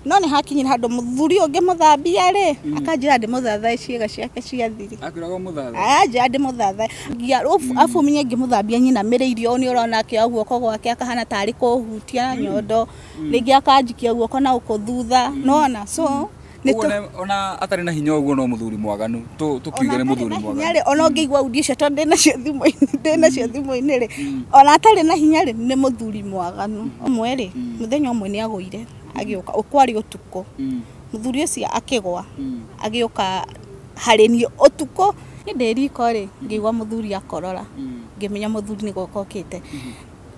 no ni hakinyira handu muthuri ungi muthambia ri akanjira ndi muthathae ciega ciake cia thiri akwirago muthathae anja ndi muthathae afu minye ngi muthambia nyina miriirio ni urona ke guoko gwake akahana tari kuhutia nyondo ringi akanjikia guoko na ukuthutha nona so ona atari na hinya uguo no muthuri mwaganu tukiugere muthuri mwaganu nyari ona ngeigwa udi cio tonde na cio thimo-ini ri ona atari na hinya ri ni muthuri mwaganu omwe ri muthenya omwe ni aguire agioka ukwari utuko muthuri ucio akigwa agioka hareni utuko ni ndiriko ri ngeigwa muthuri akorora ngimenya muthuri ni gokokite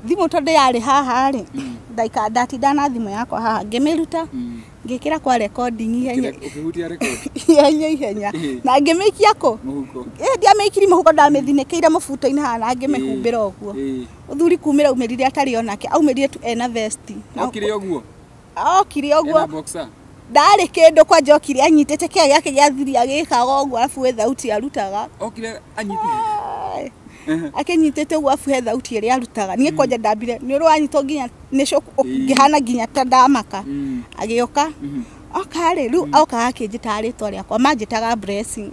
thimu tonde yari haha ri ndaika ndatinda na thimu yakwa haha ngimiruta ngikira kwa recording ihenya ukihutia record ihenya na ngimikia ko muhuko ndia mekiri muhuko ndamethinekeire mubuto-ini haha na ngimehumbira uguo uthuri kumira umerire atari onake aumerire tu ena vest okire uguo ena boxer ndari kindu kwa njokire anyitete kia yake gya thiri agikaga uguo afu we thauti arutaga okire anyitire akenyitete uguo afu he thauti iri arutaga nie kwanja ndambire ni uru wanyito nginya nico ngihana nginya ta ndamaka agioka okare ru oka akinjita ritwa riakwa manjitaga blessing.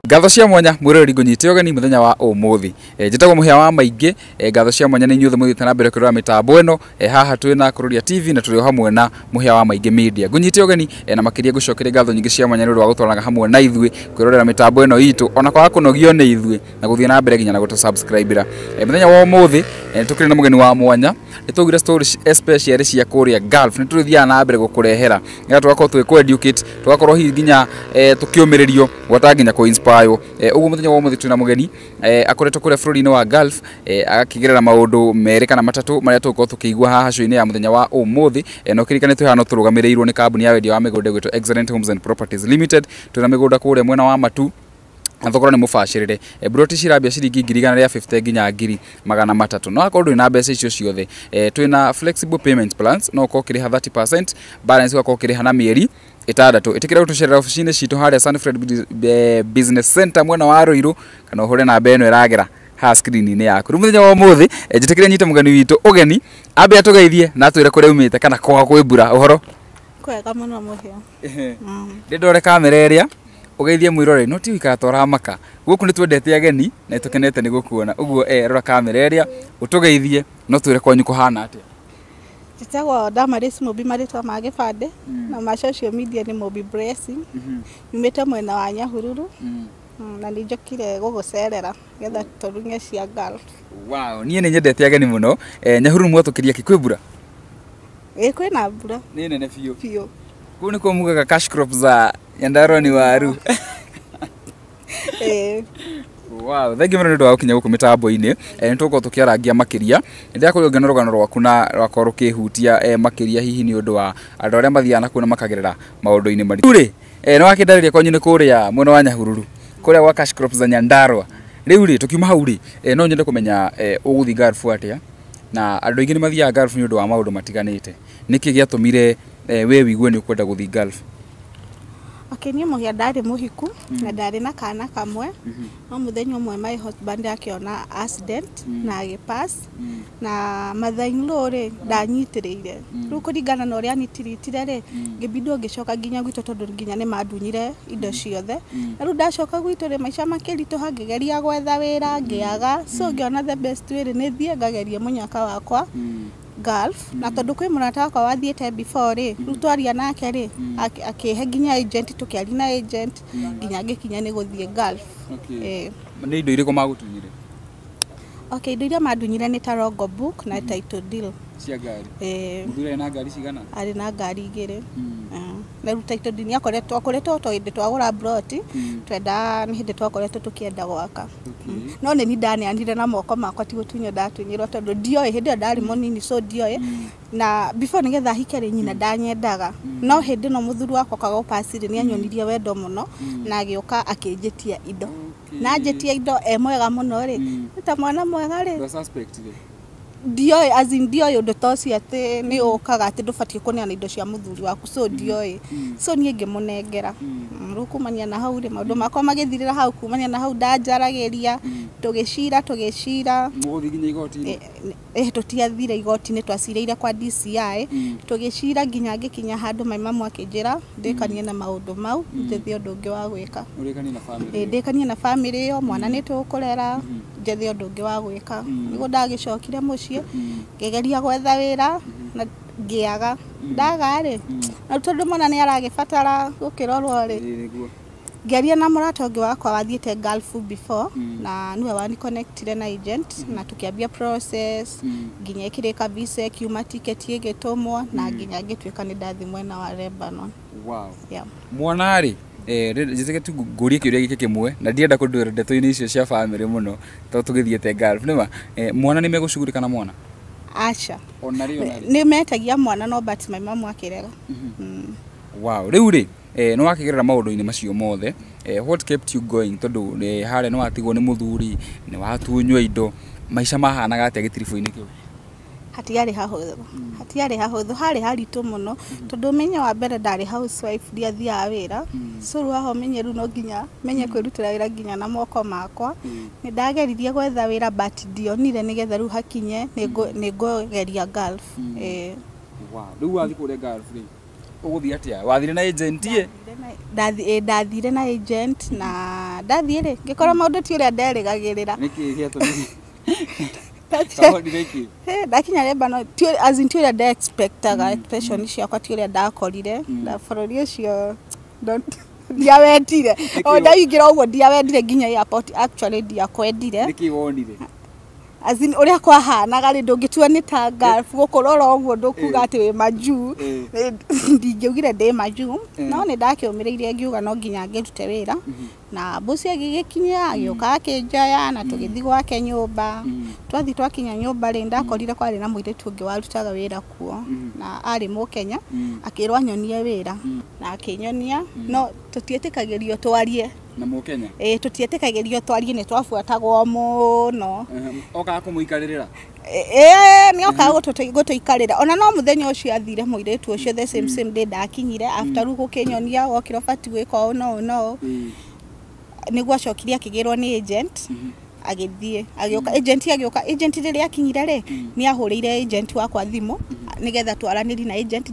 Ngatho cia mwanya mwirori ngunyite ogani muthenya wa umuthi njitagwo muhia wa maingi ngatho cia mwanya ni inyuothe muthite na mbere kurora mitambo eno haha twina Kururia TV na turi hamwe na muhia wa maingi media ngunyite ogani na makiria gucokeria ngatho nyingi cia mwanya ni ru wa gutwaranaga hamwe na ithui kwirorera mitambo eno itu ona kwa kunogio ni ithui na guthie na mbere ginya na gutu subscribera muthenya wa umuthi tukiri na mugeni wa mwanya nitugire story especially cia Kuria Gulf nituthia na mbere gukurehera ngatho twako twi educate tugakorwo hi ginya tukiumiririo gwatanginya ku inspire uguo muthenya wa umuthi twina mugeni akoretwo kuria bururi-ini wa Gulf akigerera maundu meri kana matatu maria tuko tukigwa haha show-ini ya muthenya wa umuthi no kirikanitwe hano turugamirirwo ni kambuni ya wendia wa migunda gwitwo Excellent Homes and Properties Limited twina migunda kuria mwena wa Matu thogora ni mubashirire broti cirambia ciringi 150 nginya 300 no akorwo na mbeca icio ciothe twina flexible payment plans no ko kiriha 30% balance ko kiriha na mieri itadatu itikira gutucerera ofisini citu haria Sunfred Business Center mwena wa Ruiru kana uhure na beno iragera ha screen-ini yaku muthenya wa umuthi njitikire nyite mugeni witu ugeni ambe atugeithie na twire kuria umite kana kwa kwibura uhoro kwega muno muhia ndore kamera iria ugeithie mwirore no ti wikara toramaka guku ni twendete ageni na tukenete ni gukuona uguo rora kamera iria utugeithie no twire kwanyu kuhana atia Jitagwo Damaris Mobi maritwa ma gibande na ma social media ni Mobi Blessing nyumite mwena wa Nyahururu na ni njokire gugucerera getha turunge cia Gulf. Wow, nie ni nyendete ageni muno Nyahururu mwatukiria kikwibura kwina mbura ni nene fiyo kuni ko mugaga cash crop za Nyandarua ni waru Wow, thank you very much wakinya guku mitambo-ini nituko tukiarangia makiria ndiakuri ngeno rugano rwaku na rwako rukihutia makiria hihi ni undu wa andu aria mathiana kuna makagerera maundu-ini mari uri no akindariria kwanyu ni kuria mwena wa Nyahururu kuria gwa cash crops za Nyandarua riu ri tukiuma hau ri no nyende kumenya uguthi Gulf atia na andu aingi ni mathiaga Gulf ni undu wa maundu matiganite niki giatumire we wigue ni ukwenda guthi Gulf Akeni muhia ndari muhiku na ndari na kana kamwe no muthenya umwe my husband akiona accident na agipass na mother-in-law ri ndanyitiriire riu kuringana na uria nitiritire ri ngibindwo ngicoka nginya gwito tondu nginya ni mandunyire indo ciothe na riu ndacoka gwito ri maica makirito hangigeria gwetha wira ngiaga so ngiona the best way ni thie ngageria munyaka wakwa Gulf na tondu kwi murata wakwa wathiete before ri riu twaria nake ri akihe nginya agent tukiari na agent nginya ngikinya ni guthie Gulf ni indo iriko magutunyire indo iria mandunyire ni ta Rogo book na title deal cia ngari muthuri na ngari cigana ari na ngari igire na riu title deal akoretwo twende twagura broti twenda ni hindi twakoretwo tukienda gwaka no ni ndaneanire na moko makwa ti gutunyo ndatunyirwo tondu ndioe hindi ndari munini so ndioe na before nigetha hikere nyina ndanyendaga no hindi no muthuri wakwa kago pasiri ni anyonirie wendo muno na agioka akinjitia indo na njitia indo mwega muno ri ta mwana mwega ri suspect ndioe as in ndioe undu toci ati ni ukaga ati ndubatie kuneana indo cia muthuri waku so ndioe so nie ngimunengera rukumania na hau ri maundu makwa magithirira hau kumania na hau ndanjaragiria tugicira muguthi nginya igoti tutiathire igoti ni twacireire kwa DCI tugicira nginya ngikinya handu maimamu akinjira ndikanie na maundu mau njethi undu ungi wa gwika urikanie na family ndikanie na family yo mwana ni tukurera njethi undu ungi wa gwika nigo ndagicokire mucii ngegeria gwetha wira na ngiaga ndagari na tondu mwana ni aragibatara gukirorwo ri ngeria na murata ungi wakwa wathiete Gulf before na niwe wani connectire na agent na tukiambia process nginya ikirika visa kiuma ticket igitumwo na nginya ngitwika ni ndathi mwena wa Lebanon. Wow. Yeah. Mwanari jisike tu ngurie kiuria gike kimwe na ndienda kundura ndeto-ini icio cia family muno to tugithiete Gulf nima mwana ni megucugurika na mwana acha onari ni metagia mwana no but my mom akirega. Wow. Riu ri no wakigerera maundu-ini macio mothe what kept you going tondu hare no atigwo ni muthuri ni watunywa indo maisha mahanaga atia gitirifu-ini kiu hatiari hahuthu hari haritu muno tondu menye wa mbere ndari housewife ndiathia wira so ruaho menye ru no nginya menye kwirutira wira nginya na moko makwa ni ndageririe gwetha wira but ndionire nigetha ru hakinye ningogeria Gulf. Wow. Riu wathi kure Gulf ri uguthia atia wathire na agent ye ndathire na agent na ndathire ngikora maundu ti uria nderigagirira niki giato ndakinya Lebanon as in turia nda expectaga expression ciakwa turia ndakorire na bururi ucio ndiawendire o ndaingira uguo ndiawendire nginya airport actually ndiakwendire niki wonire as in uria kwahanaga ri ndungitua ni ta Gulf gukorora uguo ndukuga ati we maju ndingiugire ndi maju no ni ndakiumireire ngiuga no nginya ngirute wira na bosi agigikinya agioka akinjaya na tugithi gwake nyumba twathi twakinya nyumba ri ndakorire kwari na muiretu ungi warutaga wira kuo na ari mu Kenya akirwa nyonie wira na akinyonia no tutietikagirio twarie na mu Kenya tutietikagirio twarie ni twafuatagwo muno oka kumuikaririra ni oka gutuikarira ona no muthenya ucio athire muiretu ucio the same day ndakinyire after rugo kinyonia wokiro fati gwika no niguo acokirie akigirwo ni agent agithie agioka agent riri akinyire ri ni ahurire agent wakwa thimu nigetha twaraniri na agent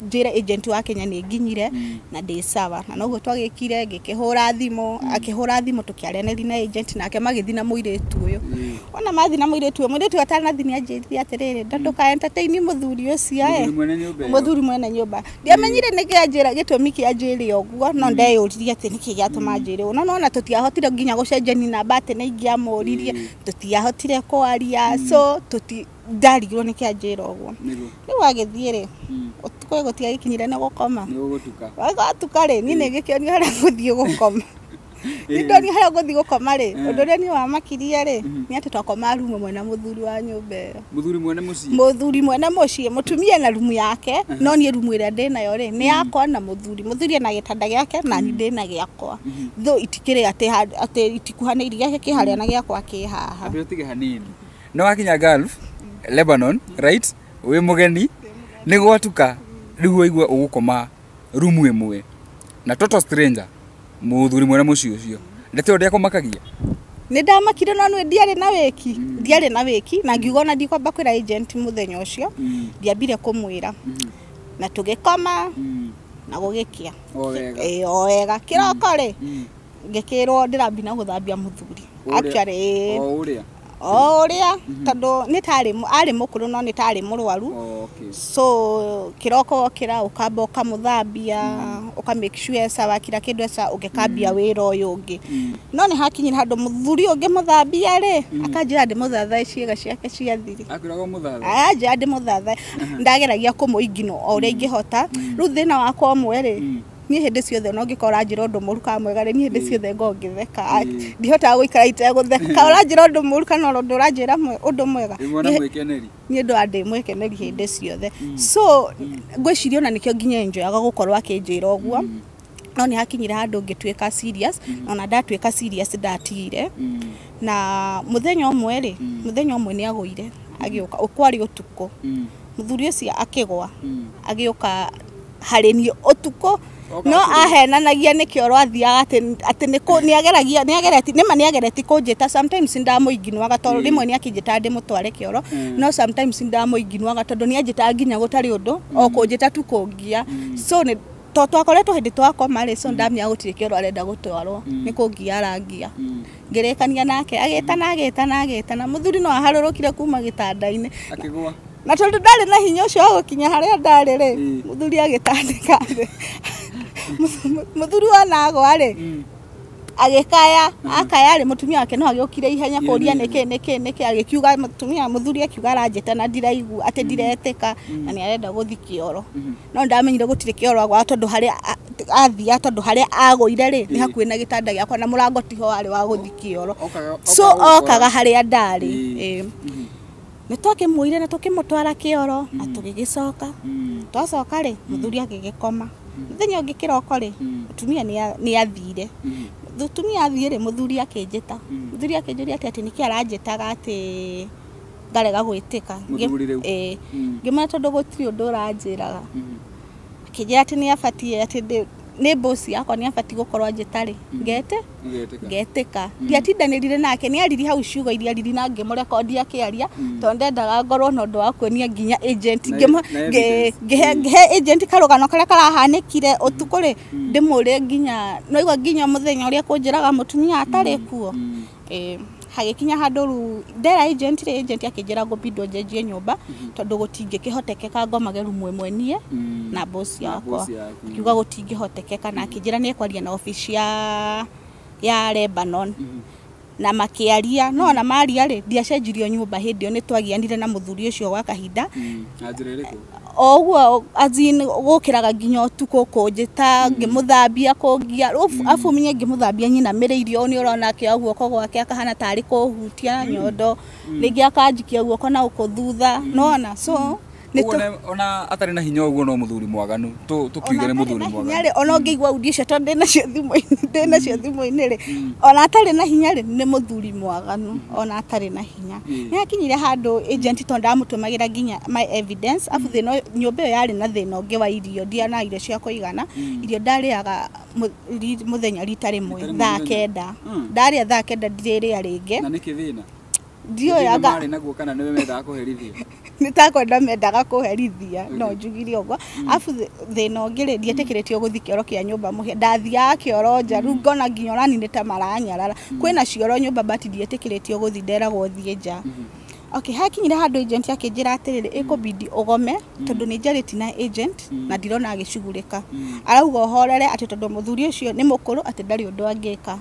njire agent wa Kenya ni nginyire na ndi sawa na noguo twagikire ngikihura thimu akihura thimu tukiaraniri na agent nake magithi na muiretu uyu ona mathi na muiretu atanathi ni anjirithia atiriri ndanduka entertain muthuri ucio muthuri mwene nyumba ndiamenyire niki anjira gitumi ki anjiri oguo no ndeyuririe ati niki giatuma anjiri no na tutiahotire nginya gucenjani namba ati na ingiamuririe tutiahotire kwaria so ndarigirwo niki anjira oguo riu agithie ri utukwe gutia gikinyire na gukoma ni ugutuka wagatuka ri ni ngikionio haria guthie gukoma ndoni haria guthie gukoma ri undu ria ni wa makiria ri ni ati twakoma rumu mwena muthuri wa nyumba muthuri mwene mucii mutumia na rumu yake no ni rumu ria ndinayo ri ni yakwa na muthuri na gitanda giake na ni ndina giakwa tho itikire ati itikuhaniri giake ki haria na giakwa ki haha abitige hanini no wakinya Gulf Lebanon right we mugeni ni gwatuka riu igwa ugukoma rumu imwe na total stranger muthuri mwene muci ucio ndete ndia kumakagia ni ndamakire no nwe ndiare na wiki na ngiuga na ndikwamba kwira agent muthenya ucio ndiambire kumwira na tugikoma na gugikia wega kiroko ri ngikirwo ndirambina guthambia muthuri actually oria tondu ni ari mukuru no ni tari murwaru so kiroko kira ukamba ukamuthambia uka make sure sawa kira kindu esa ugikambia wira uyu ungi no ni hakinyira handu muthuri ungi muthambia ri akanjira ndi muthatha ciega ciake ciathiri akirago muthatha aja ndi muthatha ndageragia kumuingino o uria ingihota ru thina wakwa umwe ri ni hindi ciothe no ngikora njira undu muru ka mwega ni hindi ciothe ngongitheka ndihota guikara itegutheka uranjira undu muru kana undu uranjira undu mwega ni ndu andi mwekeneri hindi ciothe so ngwiciria ona nikio nginya enjoyaga gukorwa akinjira uguo no ni hakinyira handu ngitwika serious ona ndatwika serious ndatigire na muthenya umwe ni aguire agioka ukwari utuko muthuri ucio akigwa agioka hari ni utuko no ahenanagia nikio athiaga ati niagereti nima niagereti kunjita sometimes ndamuinginuaga tondu rimwe niakinjita ndi mutware kioro no sometimes ndamuinginuaga tondu nianjita nginya gutari undu o kunjita tu kungia so ni twakoretwo hindi twakoma ri so ndamya gutire kioro arenda gutwarwo ni kungia arangia ngirekania nake agitana muthuri no aharurukire kuma gitanda-ini akigwa na tondu ndari na hinya ucio wa gukinya haria ndari ri muthuri agitandika thi muthuri wanagwa ri agikaya akaya ri mutumia wake no agiokire ihenya kuria niki agikiuga muthuri akiuga aranjeta na ndiraigu ati ndiretika na ni arenda guthi kioro no ndamenyire gutire kioro agwa tondu haria athia tondu haria agoire ri ni hakuhi na gitanda giakwa na murango tiho ari wa guthi kioro so okaga haria ndari nitwakimwire na tukimutwara kioro atugigicoka twacoka ri muthuri agigikoma muthenya ungi kiroko ri mutumia ni athire mutumia athire muthuri akinjita muthuri akinjuria ati niki aranjitaga ati ngarega gwitika ngimana tondu gutiri undu uranjiraga akijira ati ni abatie ati ni boss yakwa ni abati gukorwa njitari ngetika ndiatindanirire nake ni ariri hau ciugo iria ariri na ngimurekondi akiaria tondu ndendaga ngorwo no ndu wa kuonia nginya agent ngehe agent karugano karia karahanikire utukuri ndimure nginya no igwa nginya muthenya uria kunjiraga mutumia atari kuo hagikinya handu ndera agent akinjira ngobindwo njenjie nyumba tondu gutingikihotekeka ngomage rumwe mwenie na boss yakwa akiuga gutingihotekeka na akinjira ni ekwaria na office ya Lebanon na makiaria no na maria ri ndiacenjirio nyumba hindi ni twagianire na muthuri ucio wa kahinda oguo azin gukiraga nginya utuko kunjita ngimuthambia kungia afu minye ngimuthambia nyina mireirio ni urona ke oguo gwake akahana tari kuhutia nyondo ringi akanjikia guoko na ukuthutha nona so ona atari na hinya oguo no muthuri mwaganu tukiugire muthuri mwaganu nyari ona ngeigwa udi cio tondu ndina cio thimo-ini ri ona atari na hinya ri ni muthuri mwaganu ona atari na hinya ni akinyire handu agent tondu amutumagira nginya my evidence afu thino nyumba yo yari na thino ngi wa irio ndiana irio cia kuigana irio ndariaga muthenya rita rimwe thaa 9 ndaria thaa 9 ndiriria ringi na niki thina ndio yaga mari naguo kana niwe mendaga kuherithia nitakwenda mendaga kuherithia no njugire ogwa afu thino ngire ndietekiretio guthi kioro kia nyumba muhe ndathia kioro nja rungo na nginya rani nita maranyarara kwina cioro nyumba bati ndietekiretio guthi ndera guthie nja okay hakinyire handu agent akinjira atiriri ikubidi ugome tondu ni njariti na agent na ndirona agicugurika arauga horere ati tondu muthuri ucio ni mukuru ati ndari undu angika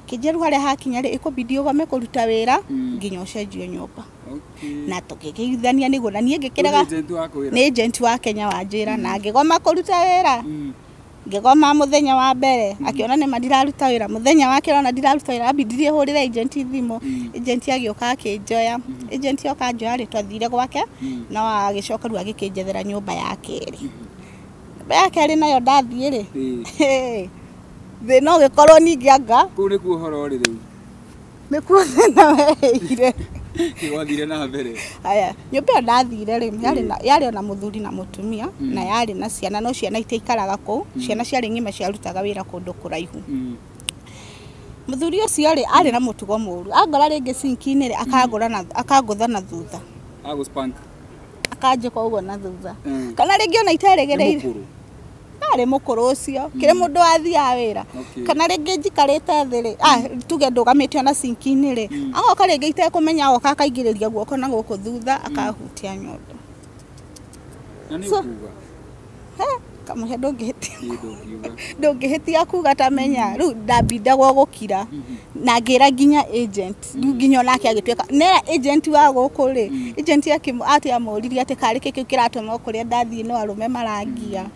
kijeru haria hakinya ri ikubidi ugome kuruta wira nginya ucenjio nyumba na tukigithania niguo na nie ngikiraga ni agent wa Kenya wanjira na ngigoma kuruta wira ngigoma muthenya wa mbere akiona ni mandiraruta wira muthenya wa kero na ndiraruta wira abidirie hurire agent thimo agent agioka akinjoya agent yoka njoya ri twathire gwake no agicoka ru agikinjethera nyumba ya keri nayo ndathie ri thino gikorwo ningianga ku ni ku horo ri riu ni ku thina weire kiwathire na mbere aya nyumba ndathire ri yari ona muthuri na mutumia na yari na ciana no ciana itaikaraga ku ciana ciari ngima ciarutaga wira kundu kuraihu muthuri ucio ri ari na mutugo muru angora ringi sinki-ini ri akangutha na thutha aguspank akanje kwa ugo na thutha kana ringi ona iteregereire ari mukuru ucio kire mundu athia wira kana ringi njikarite thiri tuge ndugamitio na sinki-ini ri agoka ringi itekumenya agoka akaingiriria guoko na guku thutha akahutia nyondo nani ukuga kamuhe ndungihitia kuga tamenya ru ndambindagwo gukira na ngira nginya agent nginya nake agitweka ne agent wa guku ri agent ati amuririe ati kari kikiu kiratuma kuria ndathie no arume marangia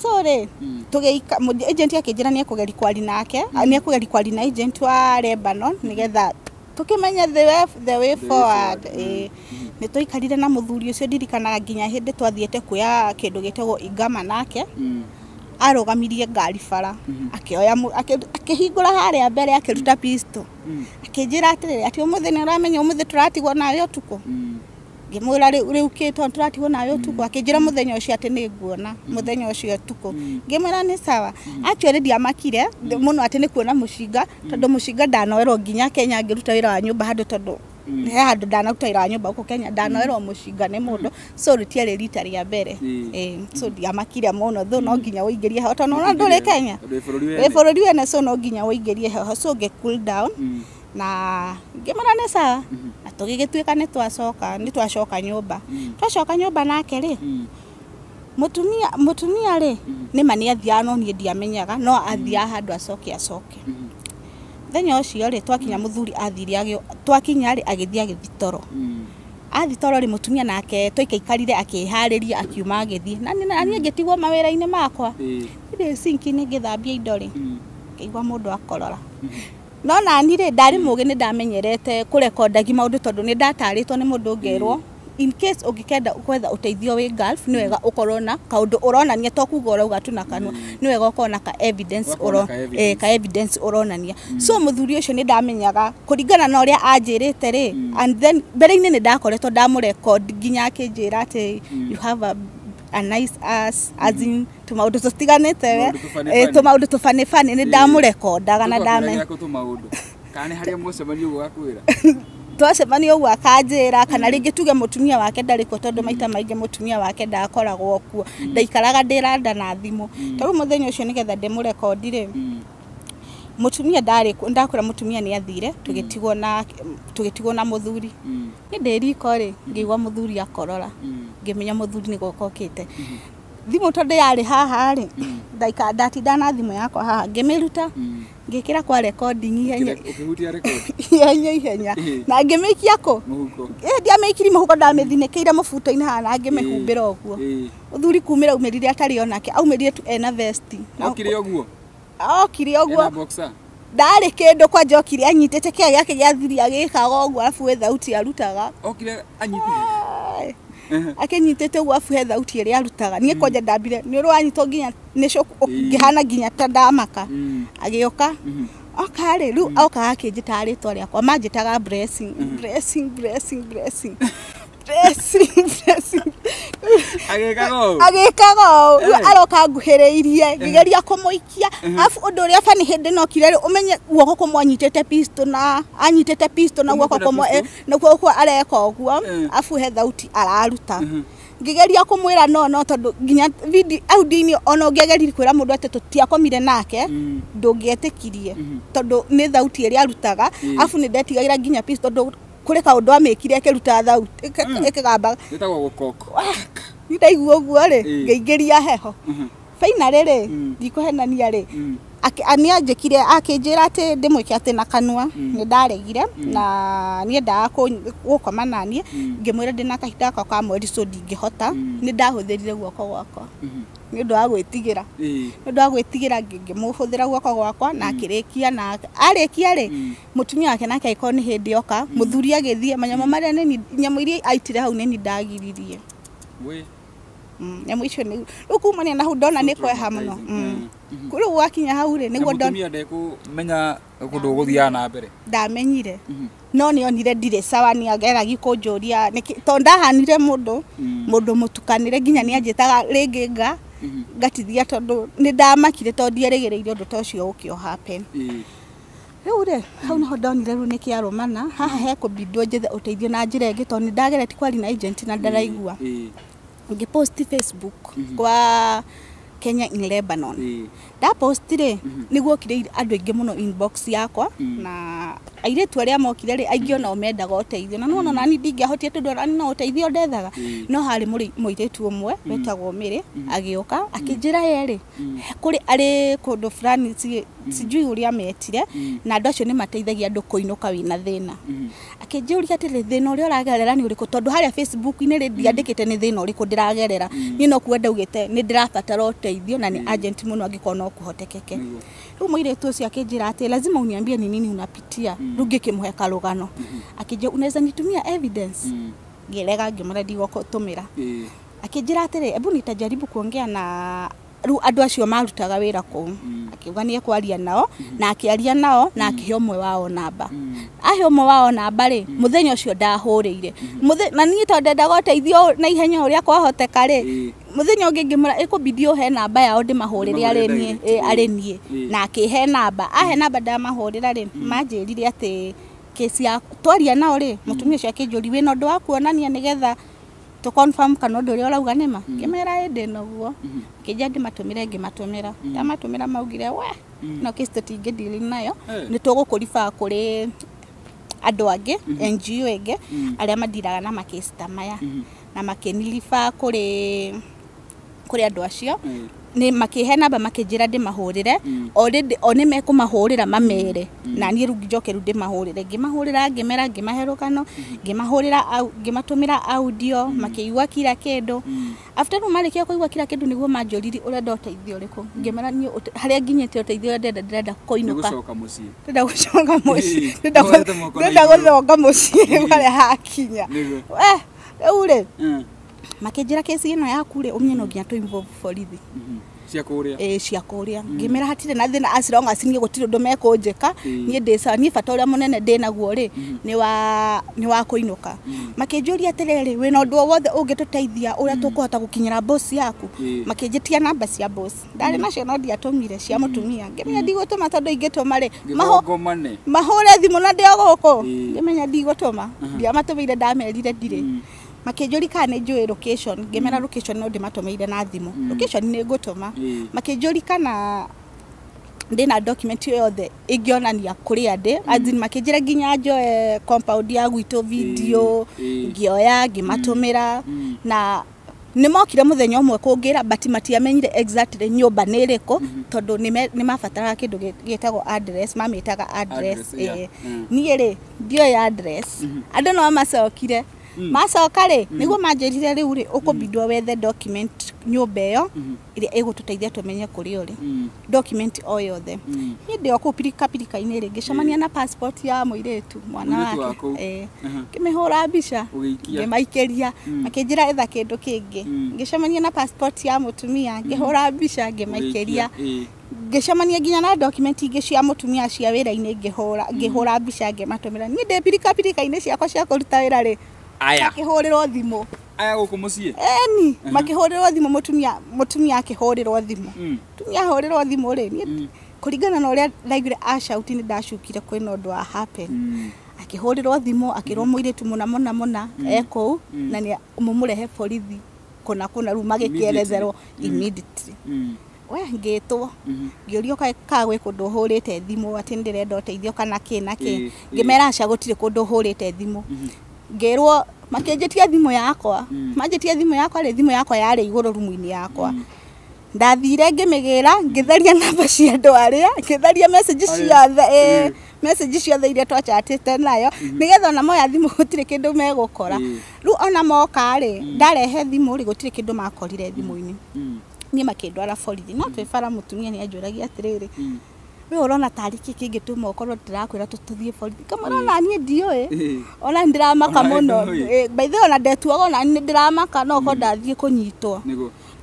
sorry tugeika agent akinjira ni ekugeri kwari nake ni ekugeri kwari na agent wa Lebanon nigetha tukimenya the way forward ni tuikarire na muthuri ucio ndirikanaga nginya hindi twathiete kuya kindu gitego igama nake arugamirie ngari bara akioya akihingura haria mbere akiruta pistol akinjira atiriri ati umuthi ni uramenya umuthi turatigwo nayo tuko ngimwira riu kito turatigwo nayo tuko akinjira muthenya ucio ati ni nguona muthenya ucio tuko ngimwira ni sawa actually ndiamakire muno ati ni kuona mushinga tondu mushinga ndanoerwo nginya Kenya ngiruta wira wa nyumba handu tondu he handu ndanaruta wira wa nyumba uko Kenya ndanoerwo mushinga ni mundu so ritiari rita ria mbere so ndiamakire muno tho no nginya uingirie ho tondu no nduri Kenya we bururi wene so no nginya uingirie ho so ge cool down na ngimara ne sawa atugigituika ni twacoka nyumba nake ri mutumia ri ni mani athia no ni ndiamenyaga no athia handu acoke thenya ucio ri twakinya muthuri athire agio twakinya ri agithia agithitoro athitoro ri mutumia nake toikaikarire akihariria akiuma agithie na ni ngitigwo mawira-ini makwa ri sinki ni ngithambia indo ri ngigwa mundu akorora no nani ri ndari mugi ni ndamenyerete kurekondagi maundu tondu ni ndataritwo ni mundu ngerwo in case ugikenda kwetha uteithio wi Gulf ni wega ukorwo na kaundu uronania to kuga urauga tu na kanwa ni wega ukorwo na ka evidence uronania so muthuri ucio ni ndamenyaga kuringana na uria anjirite ri and then mbere-ini ni ndakoretwo ndamurecord nginya akinjira ati you have a nice ass as in tumaundu tutiganite tumaundu tufani ni ndamurecordaga na ndamenya kana haria mucemanio gwakwira twacemanio uguo akanjira kana ringi tuge mutumia wake ndariko tondu maita maingi mutumia wake ndakoragwo kuo ndaikaraga ndiranda na thimu tondu muthenya ucio nigetha ndimurekondire mutumia ndakora mutumia ni athire tugitigwo na muthuri ni ndiriko ri ngigwa muthuri akorora ngimenya muthuri ni gokokite thimu tondu yari haha ri ndaika ndatinda na thimu yakwa haha ngimiruta ngikira kwa recording ukihutia record ihenya na ngimikia ko muhuko ndiamikiri muhuko ndamithinekeire mufuto-ini haha na ngimihumbira uguo uthuri kumira umirire atari onake aumirire tu ena vest okire uguo ena boxer ndari kindu kwa njokire anyitete kia yake gya thiri agikaga uguo afu we thauti arutaga okire anyitire akenyitete uguo afu he thauti iri arutaga nie koja ndambire ni urwanyito nginya ni shoku ngihana nginya tandamaka agioka okare ru oka akinjita ritwa riakwa manjitaga blessing agikago aroka nguhiriirie ngigeria kumuikia afu undu uria fani hindi no kire umenye guoko kumwanyitete pistol na anyitete pistol na guoko kumwe na guoko areka uguo afu he thauti araruta ngigeria kumwira no tondu nginya video audio-ini ono ngigeria kwira mundu ati tutiakomire nake ndungietikirie tondu ni thauti iri arutaga afu ni ndetigaira nginya pistol kuri kaundu amikire akiruta thauti ikigamba gitagwo gukoko ndaigua uguo ri ngeigeria heho finally ri ndikuhenania ri anianjikire akinjira ati ndimwike ati na kanwa ni ndaregire na nie ndaa gukoma nanie ngimwira ndina kahinda ka mweri so ndingihota ni ndahuthirire guoko gwakwa ni undu wa gwitigira ngimuhuthira guoko gwakwa na akirikia na arikia ri mutumia wake nake aiko ni hindi oka muthuri agithie manyama maria ni nyamu iria aitire hau ni ndagiririe we nyamu icio ni ukumania na ndona ni kweha muno kuri wakinya hau ri niguo ndona mutumia ndekumenya kundu guthia na mbere ndamenyire no ni onire ndire sawa ni ageragi kunjuria to ndahanire mundu mutukanire nginya ni anjitaga ringi ngatithia tondu ni ndamakire tondu ndieregereire undu ta ucio ukio happen riu ri hau no ndonire riu ni kiarumana haha he kubindwo njethe uteithio na njira ingi tondu ndagereti kwari na agent na ndaraigua ngipost Facebook kwa Kenya in Lebanon da postire niguo kire andu aingi muno inbox yakwa na airetu aria mokire ri aingio na omenda goteithio na no nani ndingiahotie tondu nani no uteithio ndethaga no hari muiretu umwe wetagwo Miri agioka akinjira yeri kuri ari kundu fulani sijui uria metire na andu acio ni mateithagia andu kuinuka wina thina akinjuria ati thina uria uragerera ni uriku tondu haria Facebook ini ri ndiandikite ni thina uriku ndiragerera ni no kuenda ugite ni ndirabatara uteithio na ni agent muno angikona kuhotekeke riu muiretu ucio akinjira ati lazima uniambie ni nini unapitia rugi kimuhe karugano akije unaweza nitumia evidence ngerega ngimara ndigoko tumira akinjira ati hebu nitajaribu kuongea na Ru andu acio marutaga wira kuu akiuga ni ekwaria nao na akiaria nao na akihe umwe wao namba ahe umwe wao namba ri muthenya ucio ndahuriire na ni to ndenda goteithio na ihenya uria kwahoteka ri muthenya ungi ngimura ikubidio he namba yao ndimahurire arenie na akihe namba ahe namba ndamahurira ri manjirire ati kesi ya twaria nao ri mutumia ucio akinjuri wina ndu wa kuonania nigetha to confirm kana ndu ria urauga nima kimera ende noguo kija ndimatumire ngimatumira ndamatumira maugire we no kesi tutinge deal nayo ni tugukuriba kuri andu angi NGO enge aria madiraga na makesi ta maya na makenilifa kuri andu acio ni makihe namba makijira ndimahurire already one mekumahurira mamere na ni rugi njoke rundi mahurire ngimahurira ngimera ngimaherukano ngimahurira ngimatumira audio makiigua kila kindu after no malikia kuigua kila kindu niguo manjoriri urenda uteithio riku ngimera ni haria nginyete uteithio ndenda koinuka ndenda gucoka muci ndenda guthonga muci haria hakinya ure makijira kesi ino yaku ri umye no nginya to involve borithi cia kuria cia kuria ngimera hatire na thina asirong asinie gutire ndo mekunjeka nie ndesa nie bata uria munene ndinaguo ri ni wa kuinuka makinjuria atiriri wina ndu wothe ungituteithia uria tukuhota gukinyira boss yaku makinjitia namba cia boss ndari nacio no ndiatumire cia mutumia ngimenya ndigutuma tondu ingituma ri mahore thimu na ndio guku ngimenya ndigutuma ndiamatumire ndamerire ndire makijuri kana njui location ngemera location no ndimatomeire na thimu location ni ngutuma makijuri kana ndina document yothe igionania kuri ande azin makijira ginya njoe compound ya gwito video ngioya ngimatumira na nimokire muthenya umwe kungira but matiamenyire exactly nyumba niriko tondu ni mafatara kindu gitagwo address mamitaga address ni ri ndio ya address andu no macokire macoka ri niguo manjirire riu ri ukubindwo wethe document nyumba iyo iria igututeithia tumenye kuri uri document o yothe ni ndio kupirika ini ri ngicemania na passport ya muiretu mwana wake kimihura mbica ngimaikeria makinjira etha kindu kingi ngicemania na passport ya mutumia ngihura mbica ngimaikeria ngicemania ginya na document ingi cia mutumia cia wira-ini ngihura mbica ngimatumira ni ndepirika ini ciakwa cia kuruta wira ri aya kihorirwo thimu aya guku mucie ni makihorirwo thimu mutumia akihorirwo thimu mutumia horirwo thimu ri ni kuringana na uria ndaigire ashauti ni ndacukire kwina undu wa happen akihorirwo thimu akirwo muiretu muna eko na ni mumurehe borithi kuna ru magikierezerwo immediately we ngitwo ngiorio kagwe kundu hurite thimu ati ndirenda uteithio kana kinake ngimera aca gutire kundu hurite thimu ngerwo makenjetia thimu yakwa manjetia thimu yakwa ri thimu yakwa yari iguru rumu-ini yakwa ndathire ngimigira ngitheria namba cia andu aria ngitharia message ciothe iria twachatite nayo nigetha na moya thimu gutire kindu megukora ru ona moka ri ndarehe thimu ri gutire kindu makorire thimu-ini ni makindwara borithi no twifara mutumia ni anjuragia atiriri we urona tariki kingituma ukorwo ndirakwira tuthie borithi kamara nie ndiwe ona ndiramaka muno by the way ona ndetuaga ona ndiramaka no ko ndathie kunyitwo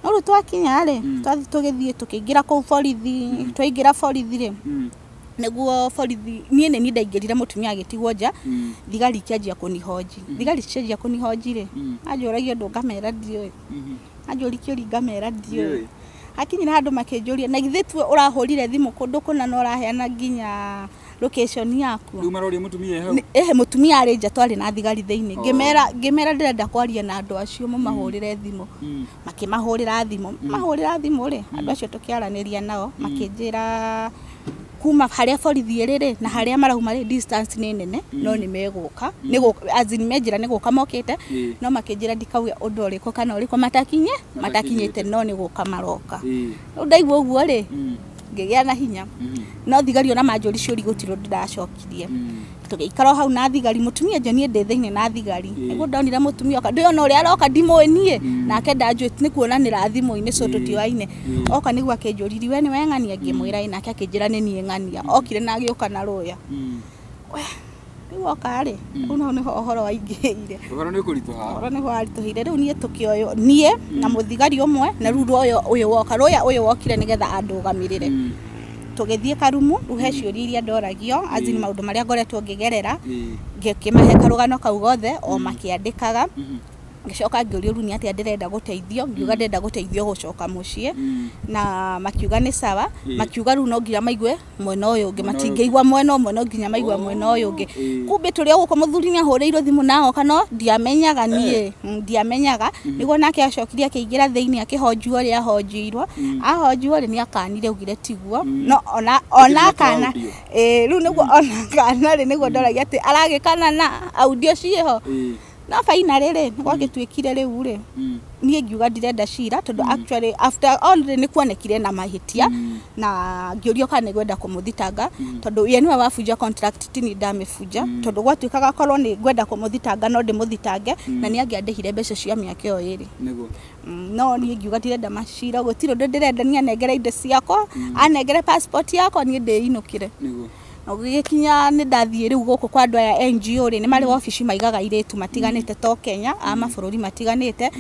no ru twakinya ri twathi tugithie tukiingira ku borithi twaingira borithi ri niguo borithi nie ni ndaingirire mutumia agitigwo nja thigari kianjia kunihoji ri anjuragia ndu ngamera ndiwe anjurikia ngamera ndiwe akinyira handu makenjuria na githitu urahurire thimu kundu kuna no uraheana ginya location yaku ru marori mutumia hau mutumia ari nja twari na thigari theini ngimera ndirenda kwaria na andu acio mahurire thimu makimahurira thimu ri andu acio tukiaraniria nao makinjira kuma haria borithi riri na haria marauma ri distance ni nene no ni meguka azin mejira ni guka mokite no makinjira ndikauya undu uriko kana uriko matakinyite no ni guka maroka ndaigua uguo ri ngigia na hinya no thigari ona manjuri ciuri gutiro ndacokirie tugiikara hau na thigari mutumia nje nie ndetheine na thigari niguo ndonira mutumia oka ndiona uria aroka ndimoenie nake ndanjwiti ni kuonanira thimu-ini so tutiwaine oka niguo akenjuriri we ni weng'ania ngimwira nake akinjira ni nie ng'ania okire na agioka na roya woka ri uno ni horo waingire uhoro ni kurituha uhoro ni warituhire riu nie tukioyo nie na muthigari umwe na riu uyu woka uyu wokire nigetha andugamirire tugithie karumu ruhe ciuria iria ndoragio azini maundu maria ngoretwo ngigerera ngikimahe karugano kau gothe o makiandikaga ngicoka ngiuria runi ati ndirenda guteithio ngiuga ndenda guteithio gucoka mucii na makiuga ni sawa makiuga ru no ngira maigue mwena uyu ungi matingeigwa mwena umwe no nginya maigwa mwena uyu ungi kumbe turi uguko muthuri ni ahuriirwo thimu nao kana ndiamenyaga nie ndiamenyaga niguo nake acokirie akiingira thiini akihonjua ri ahonjirwo ahonjua ri ni akanire ugire tiguo no ona kana riu niguo ona kana ri niguo ndoragia ati aragikana na audio ciho na faina rere gwagitwikire riu ri nie ngiuga ndirenda cira tondu actually after all ni kuonekire na mahitia na ngiurio kana ngwenda kumuthitanga tondu ye niwe wafuja contract tini ndamifuja tondu gwatwikaga korwo ni ngwenda kumuthitanga no ndimuthitange na ni angiandihire mbeca cia miaka yo iri niguo no nie ngiuga ndirenda macira gutiro ndirenda ni anengere inde ciakwa anengere passport yakwa ni ndiinukire niguo Ogikinya ni ndathie riu guku kwa andu aya NGO ri ni mari office maigaga iretu matiganite to Kenya ama bururi matiganite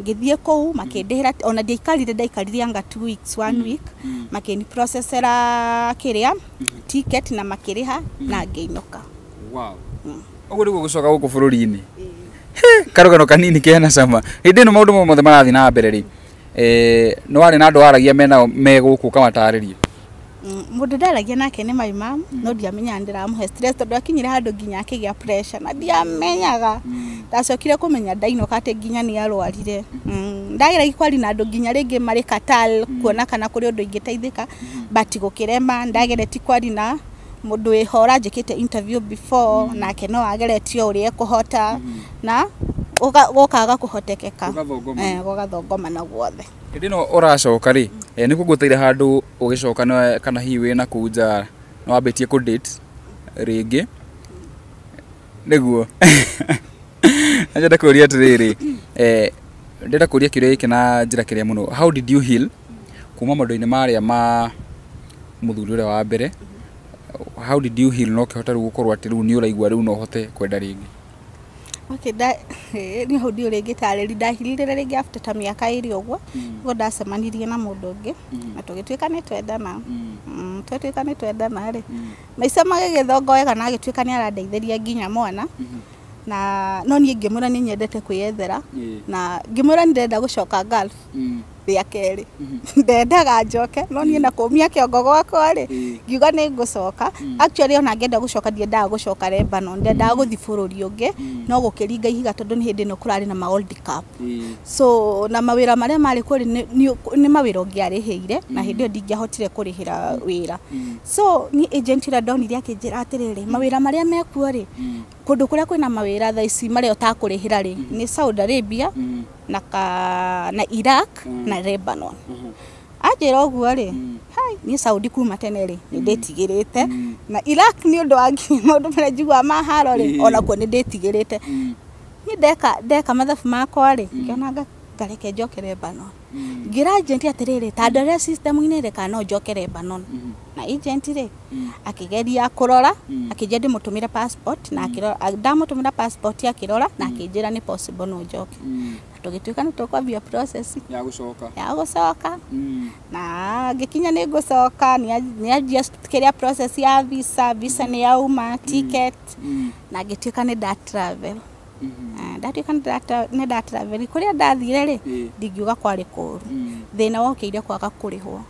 ngithie kou makindihira ona ndaikarire anga 2 weeks 1 week makini processera kiria ticket na makiriha na ngiinoka wow ugu rigu gucoka guku bururi-ini karugano kanini kena cama hindi no maundu mothe marathi na mbere ri no wari na andu aragia mena me guku kamataririe mundu ndaragia nake ni my mom no ndiamenya ndiramuhe stress tondu akinyire handu nginya akigia pressure na ndiamenyaga ndacokire kumenya ndainoka ati nginya ni arwarire ndagira ikwari na andu nginya ringi mari Katal kuona kana kuri undu ingiteithika but gukirema ndagira tikwari na mundu wihora njikite interview before nake no ageretio uri ekuhota na gokaga kuhotekeka gogathongoma na guothe hindi no uracoka ri ni kuguteire handu ugicoka kana hiwi na kuja no ambitie ku date ringi niguo ajenda kuria atiriri ndenda kuria kiria iki na njira kiria muno how did you heal kuma maundu-ini maria ma muthuri uria wa mbere how did you heal no kihota gukorwo ati riu ni uraigua riu no hote kwenda ringi okay ni hodi uri gitariri ndahirire ringi after ta miaka iri uguo ngo ndacemanirie na mundu ungi na tugitwika ni twendana twetwika ni twendana ri maica magigithongoe kana agitwika ni arandeithiria nginya mwana na no nie ngimura ni nyendete kwiyethera na ngimura ndenda gucoka Gulf ya keri ndendaga njoke no nie na kumia kiongo gwakwa ri ngiuga ni ngucoka actually ona ngenda gucoka ndiendaga gucoka Lebanon ndendaga guthi bururi ungi no gukiringa ihiga tondu ni hindi no kurari na ma World Cup so na mawira maria mari kuri ni mawira ungiariheire na hindi yo ndingiahotire kurihira wira so ni agent ira donire akinjira atiriri mawira maria mekuo ri kundu kuria kwina mawira tha ici maria utakurihira ri ni Saudi Arabia na Iraq na Lebanon ajira oguo ri hai ni Saudi kuma tene ri ndetigirite na Iraq ni undu wangi mundu mara njigwa maharo ri ona ko ni ndetigirite ni ndeka mathabu makwa ri ngionanga ngareke njoke Lebanon ngira agent atiriri tandore system ine ri kana njoke Lebanon na agent ri akigeria kurora akije ndimutumire passport na akirora ndamutumira passport akirora na akijira ni possible no njoke tugitwika ni tukwambia process ya gucoka na gikinya ni gucoka ni just kiria process ya visa ni yauma ticket na gitwika ni da travel ndatwika ni da travel kuria ndathire ri ndingiuga kwari kuru thina wokeire kwaga kurihwo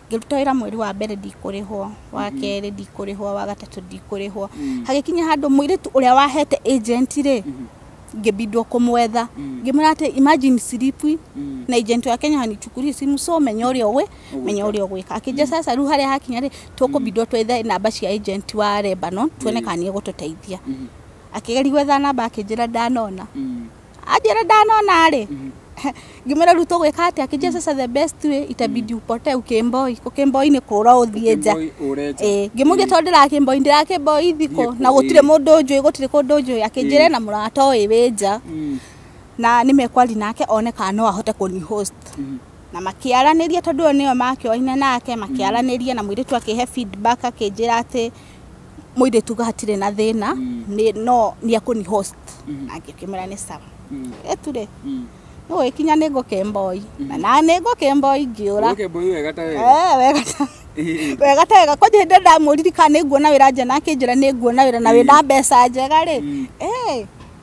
ngirutawira mweri wa mbere ndikurihwo wa keri ndikurihwo wa gatatu ndikurihwo hagikinya handu mwiritu uria wahete agent ri ngibidwo kumwetha ngimura ati imagine slip na agent wa Kenya hanichukurie simu so menya uria gwika akije sasa ru haria hakinya ri tukubidwo twethe namba cia agent wa Lebanon tuone kana ni gututeithia akigeri gwetha namba akijira ndanona ajira ndanona ri ngimura ru tugwika ati akije sasa the best way itabidi upote ukemboi ni kura uthieja ngimuge tondira kemboi ndirakemboi thiko na gutire mundu njui gutire kundu njui akijire na murata oi weja na nimekwali nake one kana no ahote kuni host na makiaraniria tondu niyo makioine nake makiaraniria na mwiritu akihe feedback akijira ati mwire tuga hatire na thina no ni akuni host angikimera ni sawa eture no ikinya nego kemboi na nego kemboi ngiura okay boy wega ta wega wega ta wega kwaje ndenda muriri kana nguona wira nje na kinjira ni nguona wira na wina mbeca njega ri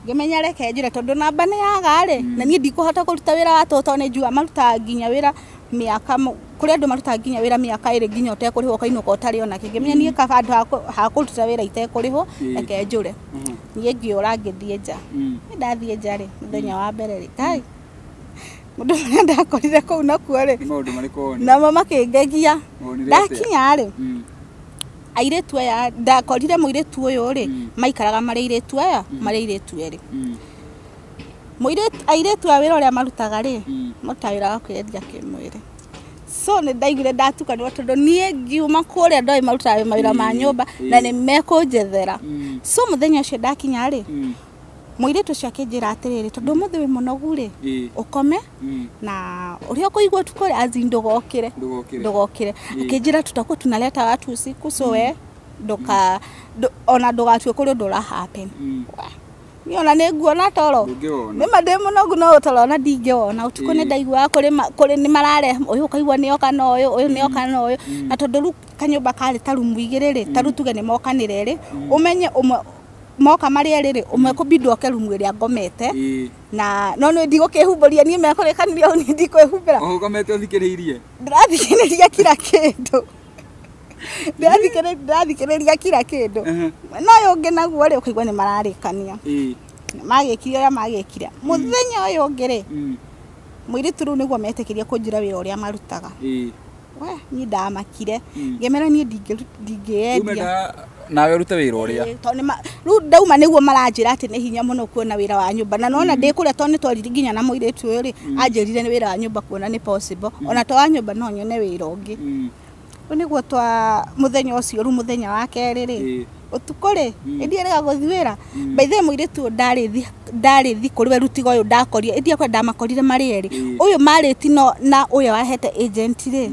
ngimenya reke njire tondu namba ni yaga ri na nie ndikuhota kuruta wira wa toto ni njua maruta nginya wira miaka kuri andu maruta nginya wira miaka iri nginya utekuriho kaino ko tari ona kingimenya nie ka andu ha kuruta wira itekuriho reke njure nie ngiura ngithie nja ndathie nja ri muthenya wa mbere ri kai mundu ndakorire kuu nakuo ri maundu mariko na mama kingegia ndakinya ri airetu aya ndakorire muiretu uyu ri maikaraga mari iretu aya mari iretu eri muiretu airetu awira uria marutaga ri mutawira kwirendia kimwiri so ne ndaigire ndatukanirwo tondu nie ngiuma kuria ndoi marutaga mawira ma nyumba na ni mekunjethera so muthenya ucio ndakinya ri muiretu cio akinjira atiriri tondu muthe wi munogu ri ukome na uria kuigwa tukore azindugokire akinjira tutakuwa tunaleta watu usiku so we ona ndugatue kuri ndura happen niona ni nguona toro ni made munogu no toro na ndingiona utuko ni ndaigwa kuri ni marare uyu kaigwa ni okana uyu ni okana uyu na tondu kanyumba kari tarumu igiriri tarutuge ni mokanire ri umenye moka mari eriri umwe kubindwo ke rumu ria ngomete na no ndigukihumburia nie mekorekaniria ni ndikuhumbira ngomete uthikiriirie ndathikiriria kila kindu ndathikiriria kila kindu no yonge naguo ri ukaigwa ni mararikania magikire ya magikira muthenya uyu ngiri mwiritu ru niguo metekiria kunjira wira uria marutaga we ni ndamakire ngemera nie ndingeendia nawe ruta wira uria ru ndauma niguo maranjira ati ni hinya muno kuona wira wa nyumba na nona ndikure to ni twariri nginya na muiretu uyu ri anjirire ni wira wa nyumba kuona ni possible ona to wa nyumba no nyone wira ungi niguo twa muthenya ucio ru muthenya wa keri ri utukore ndiarega guthiwira by the muiretu ndarithi kuri we rutiga uyu ndakoria ndia kwa ndamakorire mari eri uyu mariti no na uyu wahete agent ri